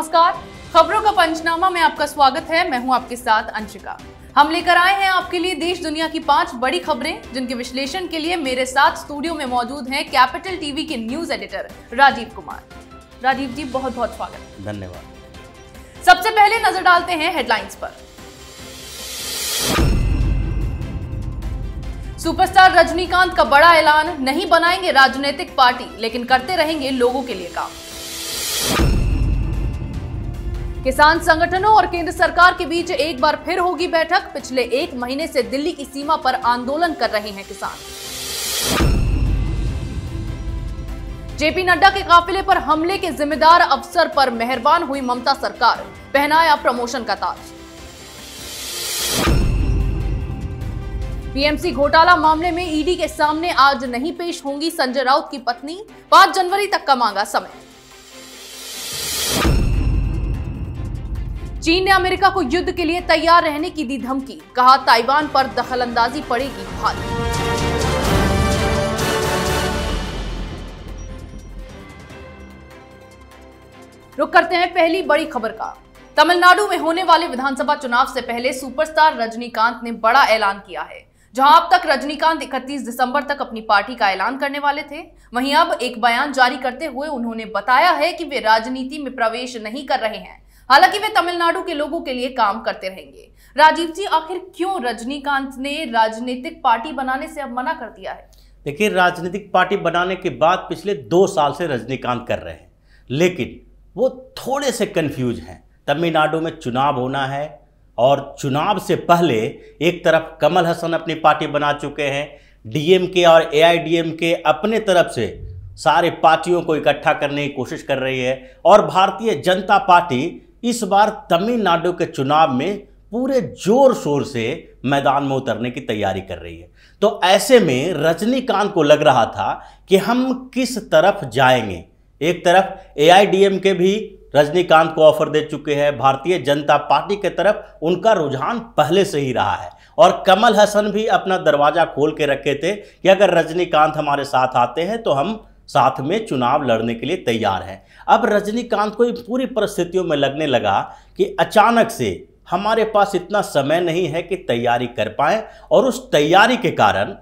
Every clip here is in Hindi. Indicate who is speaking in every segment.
Speaker 1: नमस्कार, खबरों का पंचनामा में आपका स्वागत है। मैं हूं आपके साथ अंशिका। हम लेकर आए हैं आपके लिए देश दुनिया की 5 बड़ी खबरें, जिनके विश्लेषण के लिए मेरे साथ स्टूडियो में मौजूद हैं कैपिटल टीवी के न्यूज एडिटर राजीव कुमार। राजीव जी, बहुत बहुत स्वागत।
Speaker 2: धन्यवाद।
Speaker 1: सबसे पहले नजर डालते हैं हेडलाइंस पर। सुपरस्टार रजनीकांत का बड़ा ऐलान, नहीं बनाएंगे राजनीतिक पार्टी लेकिन करते रहेंगे लोगों के लिए काम। किसान संगठनों और केंद्र सरकार के बीच एक बार फिर होगी बैठक। पिछले 1 महीने से दिल्ली की सीमा पर आंदोलन कर रहे हैं किसान। जेपी नड्डा के काफिले पर हमले के जिम्मेदार अफसर पर मेहरबान हुई ममता सरकार, पहनाया प्रमोशन का ताज। पीएमसी घोटाला मामले में ईडी के सामने आज नहीं पेश होंगी संजय राउत की पत्नी, 5 जनवरी तक का मांगा समय। चीन ने अमेरिका को युद्ध के लिए तैयार रहने की दी धमकी, कहा ताइवान पर दखलंदाजी पड़ेगी भारी। रुक करते हैं पहली बड़ी खबर का। तमिलनाडु में होने वाले विधानसभा चुनाव से पहले सुपरस्टार रजनीकांत ने बड़ा ऐलान किया है। जहां अब तक रजनीकांत 31 दिसंबर तक अपनी पार्टी का ऐलान करने वाले थे, वहीं अब एक बयान जारी करते हुए उन्होंने बताया है कि वे राजनीति में प्रवेश नहीं कर रहे हैं। हालांकि वे तमिलनाडु के लोगों के लिए काम करते रहेंगे। राजीव जी, आखिर क्यों रजनीकांत ने राजनीतिक पार्टी बनाने से अब मना कर दिया है?
Speaker 2: देखिए, राजनीतिक पार्टी बनाने के बाद पिछले 2 साल से रजनीकांत कर रहे हैं, लेकिन वो थोड़े से कंफ्यूज हैं। तमिलनाडु में चुनाव होना है और चुनाव से पहले एक तरफ कमल हसन अपनी पार्टी बना चुके हैं, डीएमके और एआईडीएमके अपने तरफ से सारे पार्टियों को इकट्ठा करने की कोशिश कर रही है, और भारतीय जनता पार्टी इस बार तमिलनाडु के चुनाव में पूरे जोर शोर से मैदान में उतरने की तैयारी कर रही है। तो ऐसे में रजनीकांत को लग रहा था कि हम किस तरफ जाएंगे। एक तरफ एआईडीएमके भी रजनीकांत को ऑफर दे चुके हैं, भारतीय जनता पार्टी की तरफ उनका रुझान पहले से ही रहा है, और कमल हसन भी अपना दरवाजा खोल के रखे थे कि अगर रजनीकांत हमारे साथ आते हैं तो हम साथ में चुनाव लड़ने के लिए तैयार हैं। अब रजनीकांत को पूरी परिस्थितियों में लगने लगा कि अचानक से हमारे पास इतना समय नहीं है कि तैयारी कर पाएं, और उस तैयारी के कारण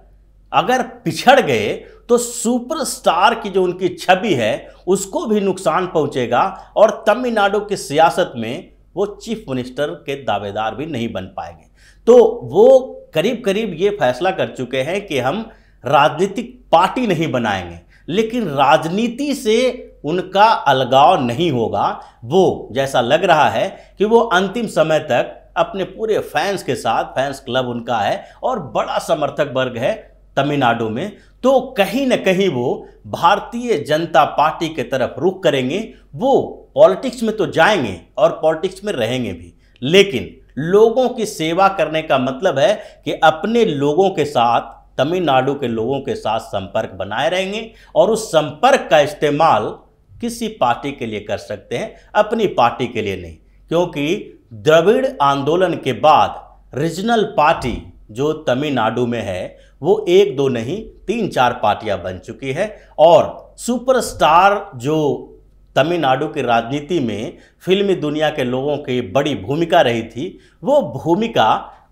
Speaker 2: अगर पिछड़ गए तो सुपरस्टार की जो उनकी छवि है उसको भी नुकसान पहुंचेगा, और तमिलनाडु की सियासत में वो चीफ मिनिस्टर के दावेदार भी नहीं बन पाएंगे। तो वो करीब करीब ये फैसला कर चुके हैं कि हम राजनीतिक पार्टी नहीं बनाएंगे, लेकिन राजनीति से उनका अलगाव नहीं होगा। वो जैसा लग रहा है कि वो अंतिम समय तक अपने पूरे फैंस के साथ, फैंस क्लब उनका है और बड़ा समर्थक वर्ग है तमिलनाडु में, तो कहीं न कहीं वो भारतीय जनता पार्टी की तरफ रुख करेंगे। वो पॉलिटिक्स में तो जाएंगे और पॉलिटिक्स में रहेंगे भी, लेकिन लोगों की सेवा करने का मतलब है कि अपने लोगों के साथ, तमिलनाडु के लोगों के साथ संपर्क बनाए रहेंगे, और उस संपर्क का इस्तेमाल किसी पार्टी के लिए कर सकते हैं, अपनी पार्टी के लिए नहीं। क्योंकि द्रविड़ आंदोलन के बाद रीजनल पार्टी जो तमिलनाडु में है वो 1-2 नहीं 3-4 पार्टियां बन चुकी है, और सुपरस्टार जो तमिलनाडु की राजनीति में फिल्मी दुनिया के लोगों की बड़ी भूमिका रही थी, वो भूमिका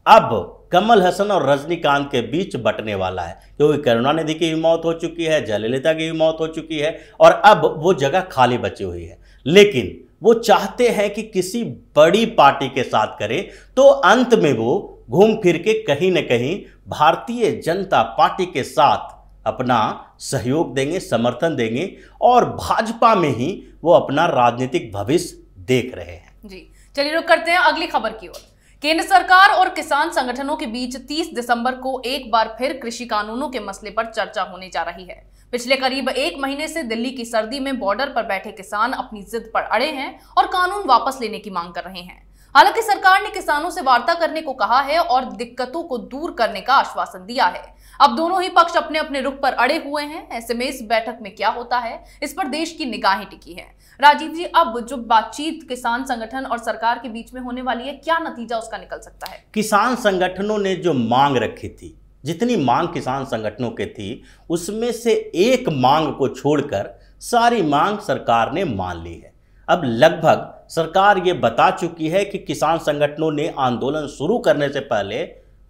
Speaker 2: अब कमल हसन और रजनीकांत के बीच बंटने वाला है। क्योंकि करुणानिधि की भी मौत हो चुकी है, जयललिता की भी मौत हो चुकी है, और अब वो जगह खाली बची हुई है। लेकिन वो चाहते हैं कि किसी बड़ी पार्टी के साथ करें, तो अंत में वो घूम फिर के कहीं न कहीं भारतीय जनता पार्टी के साथ अपना सहयोग देंगे, समर्थन देंगे, और भाजपा में ही वो अपना राजनीतिक भविष्य देख रहे हैं।
Speaker 1: जी, चलिए रुक करते हैं अगली खबर की ओर। केंद्र सरकार और किसान संगठनों के बीच 30 दिसंबर को एक बार फिर कृषि कानूनों के मसले पर चर्चा होने जा रही है। पिछले करीब 1 महीने से दिल्ली की सर्दी में बॉर्डर पर बैठे किसान अपनी जिद पर अड़े हैं और कानून वापस लेने की मांग कर रहे हैं। हालांकि सरकार ने किसानों से वार्ता करने को कहा है और दिक्कतों को दूर करने का आश्वासन दिया है। अब दोनों ही पक्ष अपने अपने रुख पर अड़े हुए हैं। ऐसे में इस बैठक में क्या होता है, इस पर देश की निगाहें टिकी हैं। राजीव जी, अब जो बातचीत किसान संगठन और सरकार के बीच में होने वाली है, क्या नतीजा उसका निकल सकता है?
Speaker 2: किसान संगठनों ने जो मांग रखी थी, जितनी मांग किसान संगठनों की थी, उसमें से एक मांग को छोड़कर सारी मांग सरकार ने मान ली है। अब लगभग सरकार ये बता चुकी है कि किसान संगठनों ने आंदोलन शुरू करने से पहले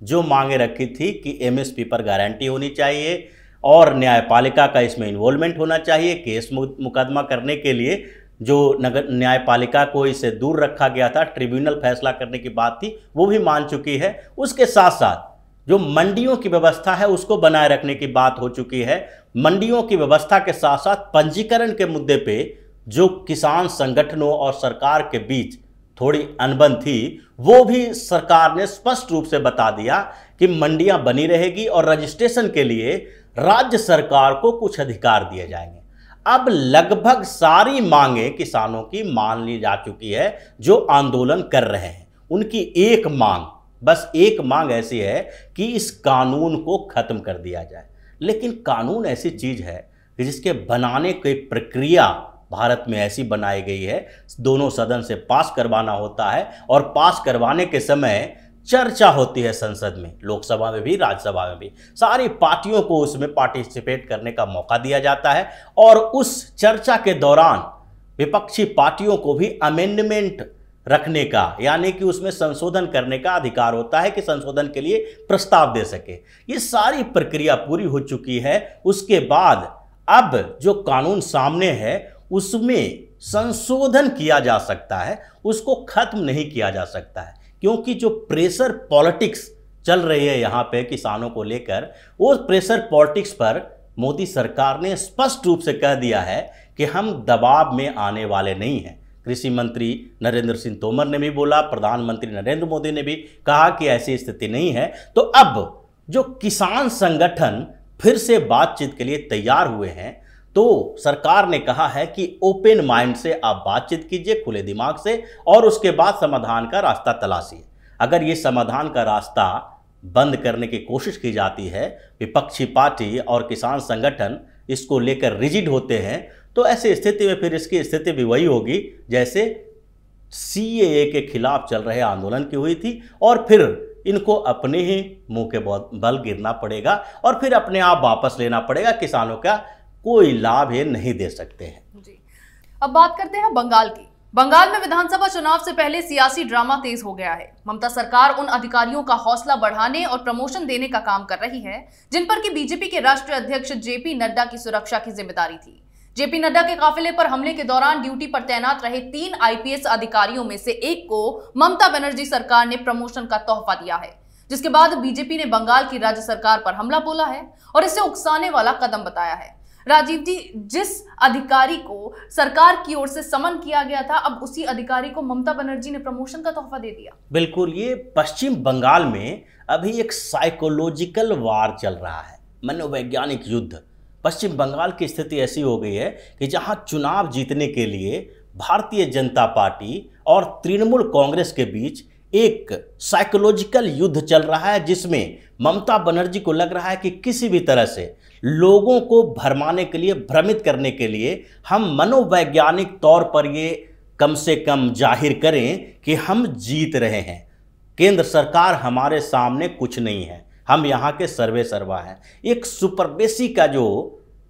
Speaker 2: जो मांगे रखी थी कि एमएसपी पर गारंटी होनी चाहिए और न्यायपालिका का इसमें इन्वॉल्वमेंट होना चाहिए। केस मुकदमा करने के लिए जो नगर न्यायपालिका को इससे दूर रखा गया था, ट्रिब्यूनल फैसला करने की बात थी, वो भी मान चुकी है। उसके साथ साथ जो मंडियों की व्यवस्था है उसको बनाए रखने की बात हो चुकी है। मंडियों की व्यवस्था के साथ साथ पंजीकरण के मुद्दे पे जो किसान संगठनों और सरकार के बीच थोड़ी अनबन थी, वो भी सरकार ने स्पष्ट रूप से बता दिया कि मंडियां बनी रहेगी और रजिस्ट्रेशन के लिए राज्य सरकार को कुछ अधिकार दिए जाएंगे। अब लगभग सारी मांगे किसानों की मान ली जा चुकी है जो आंदोलन कर रहे हैं। उनकी एक मांग, बस एक मांग ऐसी है कि इस कानून को खत्म कर दिया जाए। लेकिन कानून ऐसी चीज है कि जिसके बनाने की प्रक्रिया भारत में ऐसी बनाई गई है, दोनों सदन से पास करवाना होता है और पास करवाने के समय चर्चा होती है संसद में, लोकसभा में भी, राज्यसभा में भी। सारी पार्टियों को उसमें पार्टिसिपेट करने का मौका दिया जाता है और उस चर्चा के दौरान विपक्षी पार्टियों को भी अमेंडमेंट रखने का, यानी कि उसमें संशोधन करने का अधिकार होता है कि संशोधन के लिए प्रस्ताव दे सके। ये सारी प्रक्रिया पूरी हो चुकी है। उसके बाद अब जो कानून सामने है उसमें संशोधन किया जा सकता है, उसको खत्म नहीं किया जा सकता है, क्योंकि जो प्रेशर पॉलिटिक्स चल रही है यहाँ पे किसानों को लेकर, वो प्रेशर पॉलिटिक्स पर मोदी सरकार ने स्पष्ट रूप से कह दिया है कि हम दबाव में आने वाले नहीं हैं। कृषि मंत्री नरेंद्र सिंह तोमर ने भी बोला, प्रधानमंत्री नरेंद्र मोदी ने भी कहा कि ऐसी स्थिति नहीं है। तो अब जो किसान संगठन फिर से बातचीत के लिए तैयार हुए हैं, तो सरकार ने कहा है कि ओपन माइंड से आप बातचीत कीजिए, खुले दिमाग से, और उसके बाद समाधान का रास्ता तलाशिए। अगर ये समाधान का रास्ता बंद करने की कोशिश की जाती है, विपक्षी पार्टी और किसान संगठन इसको लेकर रिजिड होते हैं, तो ऐसी स्थिति में फिर इसकी स्थिति भी वही होगी जैसे सीएए के खिलाफ चल रहे आंदोलन की हुई थी, और फिर इनको अपने ही मुंह के बल गिरना पड़ेगा और फिर अपने आप वापस लेना पड़ेगा। किसानों का कोई लाभ ये नहीं दे सकते हैं।
Speaker 1: जी, अब बात करते हैं बंगाल की। बंगाल में विधानसभा चुनाव से पहले सियासी ड्रामा तेज हो गया है। ममता सरकार उन अधिकारियों का हौसला बढ़ाने और प्रमोशन देने का काम कर रही है जिन पर कि बीजेपी के राष्ट्रीय अध्यक्ष जेपी नड्डा की सुरक्षा की जिम्मेदारी थी। जेपी नड्डा के काफिले पर हमले के दौरान ड्यूटी पर तैनात रहे 3 आईपीएस अधिकारियों में से एक को ममता बनर्जी सरकार ने प्रमोशन का तोहफा दिया है, जिसके बाद बीजेपी ने बंगाल की राज्य सरकार पर हमला बोला है और इसे उकसाने वाला कदम बताया है। राजीव जी, जिस अधिकारी को सरकार की ओर से समन किया गया था, अब उसी अधिकारी को ममता बनर्जी ने प्रमोशन का तोहफा दे दिया।
Speaker 2: बिल्कुल, ये पश्चिम बंगाल में अभी एक साइकोलॉजिकल वार चल रहा है, मनोवैज्ञानिक युद्ध। पश्चिम बंगाल की स्थिति ऐसी हो गई है कि जहां चुनाव जीतने के लिए भारतीय जनता पार्टी और तृणमूल कांग्रेस के बीच एक साइकोलॉजिकल युद्ध चल रहा है, जिसमें ममता बनर्जी को लग रहा है कि किसी भी तरह से लोगों को भरमाने के लिए, भ्रमित करने के लिए हम मनोवैज्ञानिक तौर पर ये कम से कम जाहिर करें कि हम जीत रहे हैं, केंद्र सरकार हमारे सामने कुछ नहीं है, हम यहाँ के सर्वे सर्वा हैं। एक सुपरबेसी का जो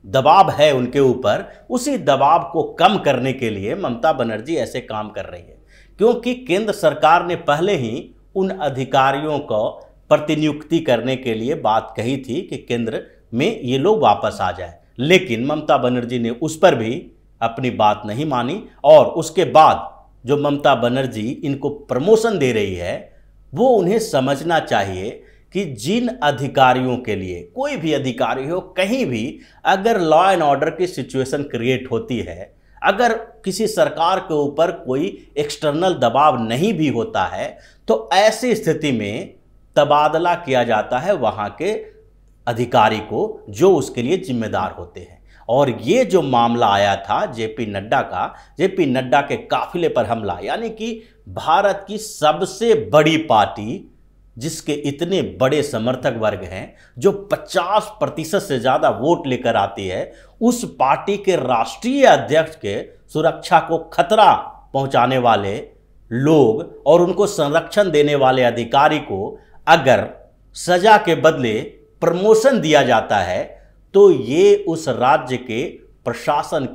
Speaker 2: दबाव है उनके ऊपर, उसी दबाव को कम करने के लिए ममता बनर्जी ऐसे काम कर रही है, क्योंकि केंद्र सरकार ने पहले ही उन अधिकारियों को प्रतिनियुक्ति करने के लिए बात कही थी कि केंद्र में ये लोग वापस आ जाए, लेकिन ममता बनर्जी ने उस पर भी अपनी बात नहीं मानी। और उसके बाद जो ममता बनर्जी इनको प्रमोशन दे रही है, वो उन्हें समझना चाहिए कि जिन अधिकारियों के लिए, कोई भी अधिकारी हो कहीं भी, अगर लॉ एंड ऑर्डर की सिचुएशन क्रिएट होती है, अगर किसी सरकार के ऊपर कोई एक्सटर्नल दबाव नहीं भी होता है, तो ऐसी स्थिति में तबादला किया जाता है वहाँ के अधिकारी को जो उसके लिए जिम्मेदार होते हैं। और ये जो मामला आया था जेपी नड्डा का, जेपी नड्डा के काफिले पर हमला, यानी कि भारत की सबसे बड़ी पार्टी जिसके इतने बड़े समर्थक वर्ग हैं, जो 50% से ज़्यादा वोट लेकर आती है, उस पार्टी के राष्ट्रीय अध्यक्ष के सुरक्षा को खतरा पहुंचाने वाले लोग और उनको संरक्षण देने वाले अधिकारी को अगर सजा के बदले प्रमोशन दिया जाता है, तो ये उस राज्य के प्रशासन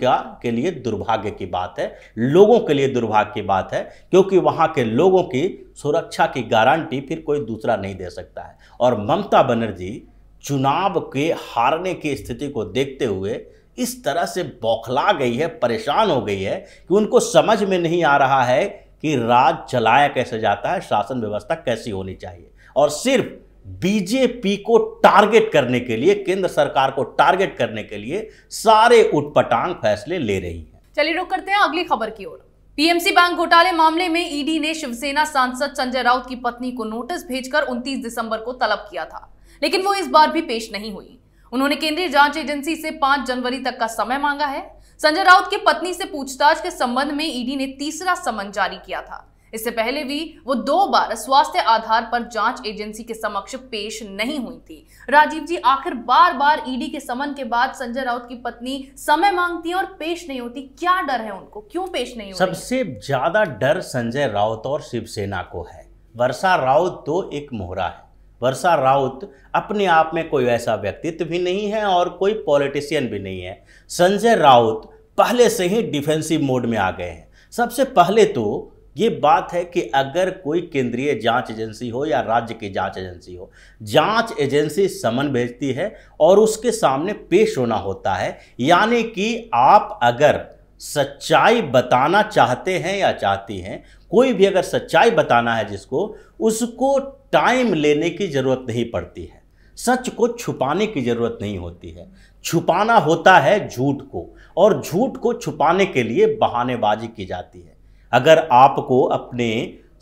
Speaker 2: के लिए दुर्भाग्य की बात है, लोगों के लिए दुर्भाग्य की बात है, क्योंकि वहाँ के लोगों की सुरक्षा की गारंटी फिर कोई दूसरा नहीं दे सकता है। और ममता बनर्जी चुनाव के हारने की स्थिति को देखते हुए इस तरह से बौखला गई है, परेशान हो गई है कि उनको समझ में नहीं आ रहा है कि राज चलाया कैसे जाता है, शासन व्यवस्था कैसी होनी चाहिए, और सिर्फ बीजेपी को टारगेट करने के लिए, केंद्र सरकार को टारगेट करने के लिए सारे उटपटांग फैसले ले रही है।
Speaker 1: चलिए रुक करते हैं अगली खबर की ओर। पीएमसी बैंक घोटाले मामले में ईडी ने शिवसेना सांसद संजय राउत की पत्नी को नोटिस भेजकर 29 दिसंबर को तलब किया था, लेकिन वो इस बार भी पेश नहीं हुई। उन्होंने केंद्रीय जांच एजेंसी से 5 जनवरी तक का समय मांगा है। संजय राउत की पत्नी से पूछताछ के संबंध में ईडी ने तीसरा समन जारी किया था। इससे पहले भी वो 2 बार स्वास्थ्य आधार पर जांच एजेंसी के समक्ष पेश नहीं हुई थी। राजीव जी, आखिर बार बार ईडी के समन के बाद संजय राउत की पत्नी समय मांगती है और पेश नहीं होती, क्या डर है उनको, क्यों पेश नहीं होती?
Speaker 2: सबसे ज्यादा डर संजय राउत और शिवसेना को है। वर्षा राउत तो एक मोहरा है। वर्षा राउत अपने आप में कोई ऐसा व्यक्तित्व भी नहीं है और कोई पॉलिटिशियन भी नहीं है। संजय राउत पहले से ही डिफेंसिव मोड में आ गए हैं। सबसे पहले तो ये बात है कि अगर कोई केंद्रीय जांच एजेंसी हो या राज्य की जांच एजेंसी हो, जांच एजेंसी समन भेजती है और उसके सामने पेश होना होता है। यानी कि आप अगर सच्चाई बताना चाहते हैं या चाहती हैं, कोई भी अगर सच्चाई बताना है जिसको, उसको टाइम लेने की ज़रूरत नहीं पड़ती है, सच को छुपाने की ज़रूरत नहीं होती है। छुपाना होता है झूठ को, और झूठ को छुपाने के लिए बहानेबाजी की जाती है। अगर आपको अपने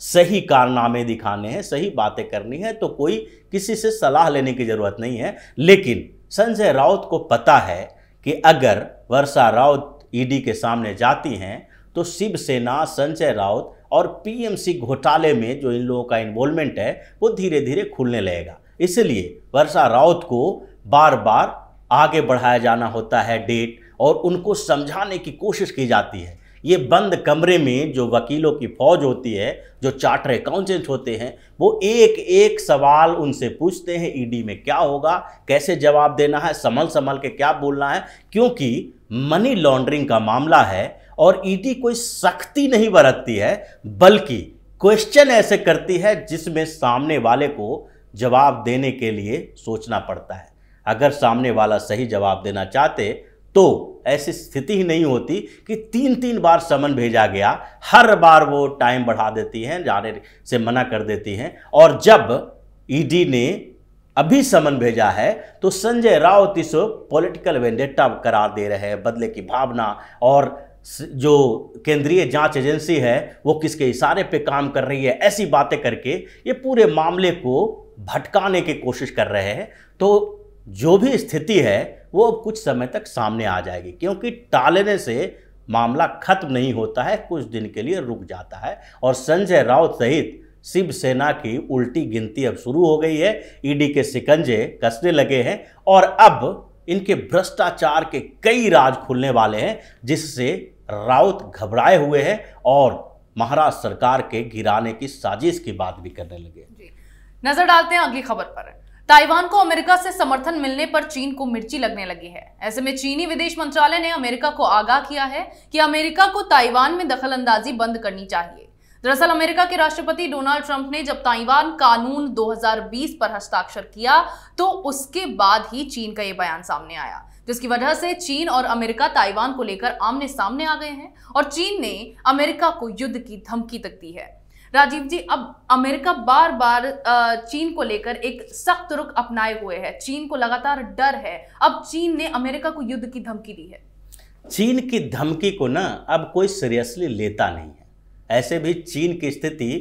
Speaker 2: सही कारनामे दिखाने हैं, सही बातें करनी है, तो कोई किसी से सलाह लेने की ज़रूरत नहीं है। लेकिन संजय राउत को पता है कि अगर वर्षा राउत ईडी के सामने जाती हैं तो शिवसेना, संजय राउत और पीएमसी घोटाले में जो इन लोगों का इन्वॉल्वमेंट है वो धीरे धीरे खुलने लगेगा। इसलिए वर्षा राउत को बार बार आगे बढ़ाया जाना होता है डेट, और उनको समझाने की कोशिश की जाती है। ये बंद कमरे में जो वकीलों की फौज होती है, जो चार्टर अकाउंटेंट होते हैं, वो एक एक सवाल उनसे पूछते हैं, ईडी में क्या होगा, कैसे जवाब देना है, संभल संभल के क्या बोलना है, क्योंकि मनी लॉन्ड्रिंग का मामला है और ईडी कोई सख्ती नहीं बरतती है, बल्कि क्वेश्चन ऐसे करती है जिसमें सामने वाले को जवाब देने के लिए सोचना पड़ता है। अगर सामने वाला सही जवाब देना चाहते तो ऐसी स्थिति ही नहीं होती कि 3 बार समन भेजा गया, हर बार वो टाइम बढ़ा देती हैं, जाने से मना कर देती हैं। और जब ईडी ने अभी समन भेजा है तो संजय राउत इस पॉलिटिकल वेंडेटा करार दे रहे हैं, बदले की भावना, और जो केंद्रीय जांच एजेंसी है वो किसके इशारे पे काम कर रही है, ऐसी बातें करके ये पूरे मामले को भटकाने की कोशिश कर रहे हैं। तो जो भी स्थिति है वो कुछ समय तक सामने आ जाएगी, क्योंकि टालने से मामला खत्म नहीं होता है, कुछ दिन के लिए रुक जाता है। और संजय राउत सहित शिवसेना की उल्टी गिनती अब शुरू हो गई है, ईडी के शिकंजे कसने लगे हैं और अब इनके भ्रष्टाचार के कई राज खुलने वाले हैं, जिससे राउत घबराए हुए हैं और महाराष्ट्र सरकार के गिराने की साजिश की बात भी करने लगे।
Speaker 1: नजर डालते हैं अगली खबर पर। ताइवान को अमेरिका से समर्थन मिलने पर चीन को मिर्ची लगने लगी है। ऐसे में चीनी विदेश मंत्रालय ने अमेरिका को आगाह किया है कि अमेरिका को ताइवान में दखलंदाजी बंद करनी चाहिए। दरअसल अमेरिका के राष्ट्रपति डोनाल्ड ट्रंप ने जब ताइवान कानून 2020 पर हस्ताक्षर किया तो उसके बाद ही चीन का ये बयान सामने आया, जिसकी वजह से चीन और अमेरिका ताइवान को लेकर आमने सामने आ गए हैं और चीन ने अमेरिका को युद्ध की धमकी तक दी है। राजीव जी, अब अमेरिका बार बार चीन को लेकर एक सख्त रुख अपनाए हुए है, चीन को लगातार डर है। अब चीन ने अमेरिका को युद्ध की धमकी दी है।
Speaker 2: चीन की धमकी को ना अब कोई सीरियसली लेता नहीं है। ऐसे भी चीन की स्थिति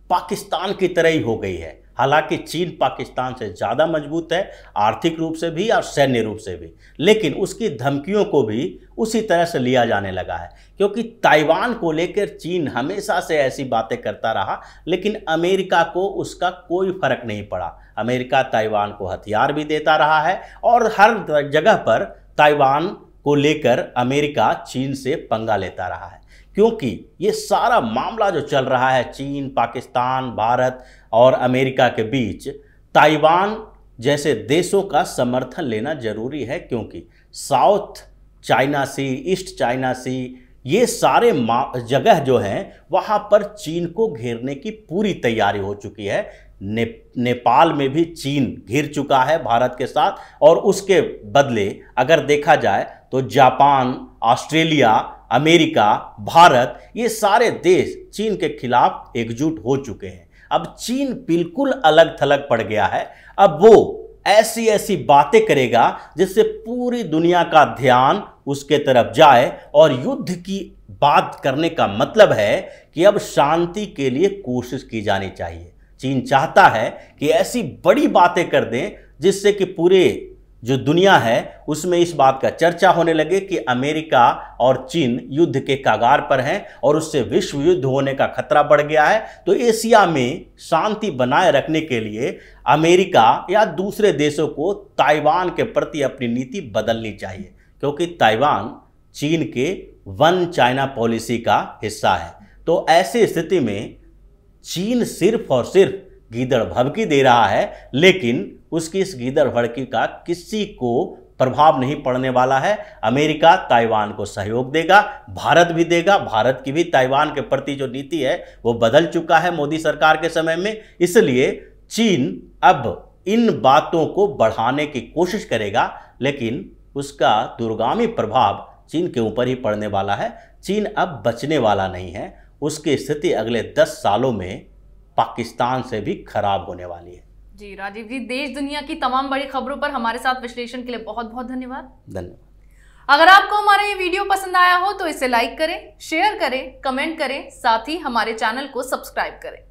Speaker 2: पाकिस्तान की तरह ही हो गई है। हालांकि चीन पाकिस्तान से ज़्यादा मजबूत है, आर्थिक रूप से भी और सैन्य रूप से भी, लेकिन उसकी धमकियों को भी उसी तरह से लिया जाने लगा है, क्योंकि ताइवान को लेकर चीन हमेशा से ऐसी बातें करता रहा, लेकिन अमेरिका को उसका कोई फर्क नहीं पड़ा। अमेरिका ताइवान को हथियार भी देता रहा है और हर जगह पर ताइवान को लेकर अमेरिका चीन से पंगा लेता रहा है, क्योंकि ये सारा मामला जो चल रहा है चीन, पाकिस्तान, भारत और अमेरिका के बीच, ताइवान जैसे देशों का समर्थन लेना जरूरी है, क्योंकि साउथ चाइना सी, ईस्ट चाइना सी, ये सारे जगह जो हैं वहाँ पर चीन को घेरने की पूरी तैयारी हो चुकी है। नेपाल में भी चीन घिर चुका है भारत के साथ, और उसके बदले अगर देखा जाए तो जापान, ऑस्ट्रेलिया, अमेरिका, भारत, ये सारे देश चीन के खिलाफ एकजुट हो चुके हैं। अब चीन बिल्कुल अलग थलग पड़ गया है। अब वो ऐसी ऐसी बातें करेगा जिससे पूरी दुनिया का ध्यान उसके तरफ जाए, और युद्ध की बात करने का मतलब है कि अब शांति के लिए कोशिश की जानी चाहिए। चीन चाहता है कि ऐसी बड़ी बातें कर दें जिससे कि पूरे जो दुनिया है उसमें इस बात का चर्चा होने लगे कि अमेरिका और चीन युद्ध के कगार पर हैं और उससे विश्व युद्ध होने का खतरा बढ़ गया है। तो एशिया में शांति बनाए रखने के लिए अमेरिका या दूसरे देशों को ताइवान के प्रति अपनी नीति बदलनी चाहिए, क्योंकि ताइवान चीन के वन चाइना पॉलिसी का हिस्सा है। तो ऐसी स्थिति में चीन सिर्फ और सिर्फ गीदड़ भभकी दे रहा है, लेकिन उसकी इस गीदड़ भड़की का किसी को प्रभाव नहीं पड़ने वाला है। अमेरिका ताइवान को सहयोग देगा, भारत भी देगा। भारत की भी ताइवान के प्रति जो नीति है वो बदल चुका है मोदी सरकार के समय में। इसलिए चीन अब इन बातों को बढ़ाने की कोशिश करेगा, लेकिन उसका दूरगामी प्रभाव चीन के ऊपर ही पड़ने वाला है। चीन अब बचने वाला नहीं है। उसकी स्थिति अगले 10 सालों में पाकिस्तान से भी खराब होने वाली है।
Speaker 1: जी राजीव जी, देश दुनिया की तमाम बड़ी खबरों पर हमारे साथ विश्लेषण के लिए बहुत बहुत धन्यवाद। अगर आपको हमारा ये वीडियो पसंद आया हो तो इसे लाइक करें, शेयर करें, कमेंट करें, साथ ही हमारे चैनल को सब्सक्राइब करें।